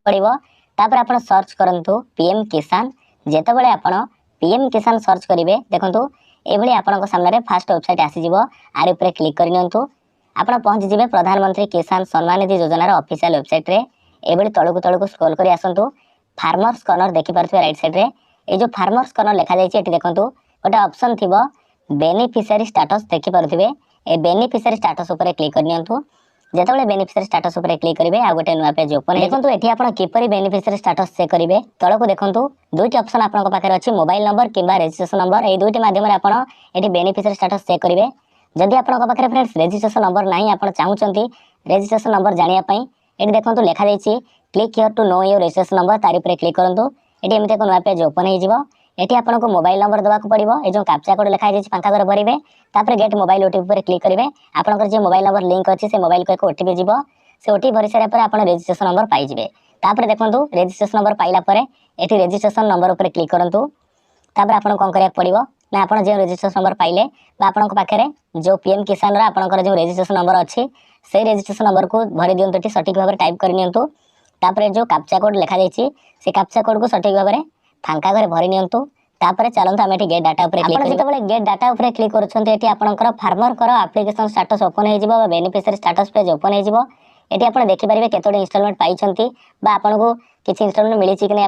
पड़ो तापर आप सर्च करूँ पीएम किसान जितेबाला आप पीएम किसान सर्च करेंगे देखो ये आपंक सामने फास्ट वेबसाइट आसीज आर उपर क्लिक करनी आप पहुँचीजे प्रधानमंत्री किसान सम्मान निधि योजनार ऑफिशियल वेबसाइट रे ये तलू तलू स्क्रॉल कर आसतु फार्मर्स कॉर्नर देखिपे राइट साइड रे ये जो फार्मर्स कॉर्नर लिखा जाइए देखो गोटे ऑप्शन थी बेनिफिशियरी स्टाटस देखिपे ए बेनिफिशियरी स्टाटस उपर क्लिक करनी जितेबाला बेनिफिशियरी स्टाटस उपर क्लिक करेंगे आ गए नुआ पेज ओपन देखो ये आप किपर बेनिफिशियरी स्टाटस चेक करेंगे तलक देखो दुईट ऑप्शन आपंक पाखे अच्छी मोबाइल नंबर कि रजिस्ट्रेशन नंबर ये दुईट मध्यम ये बेनिफिशियरी स्टाटस चेक करेंगे जदि आपंक पाखे फ्रेंड्स रजिस्ट्रेशन नंबर ना आप चाहते रजिस्ट्रेशन नंबर जानापी ये देखो लिखा जाइए click here to know your registration number तार उपर क्लिक करूँ ये एमती एक नुआ पेज ओपन होती आपको मोबाइल नंबर देवाक पड़ो ये जो कैप्चा कोड लिखा जाइए फांका घर भरेंगे तापर गेट मोबाइल ओटीपी पर क्लिक करेंगे आपंकर जो मोबाइल नंबर लिंक अच्छी से मोबाइल को एक ओटीपी जीव से ओटीपी भरी सारा आप रजिस्ट्रेशन नंबर पाइबे तापर देखो रजिस्ट्रेशन नंबर पाइला ये रजिस्ट्रेशन नंबर उपर क्लिक करूँ तापर आपको कौन करा पड़ो ना आप जो रजिस्ट्रेशन नंबर पाइले आपंक पाखे जो पीएम किसान आपंकर जो रजिस्ट्रेशन नंबर अच्छी से रजिस्ट्रेशन नंबर को भरी दिंतु सठिक भाव में टाइप करनी तापर जो कैप्चा कोड लिखा जाइए से कैप्चा कोड को सठिक भाव में फांका घरे भरी निपर चलते आम गेट डाटा जिते गेट डाटा उपर क्लिक कर फार्मर कर आप्लिकेशन स्टाटस ओपन हो बेनिफिशियरी स्टाटस पेज ओपन हो ये आप देखिपारे केतोटी इंस्टॉलमेंट पाई आपको किसी इंस्टॉलमेंट मिली कि नहीं।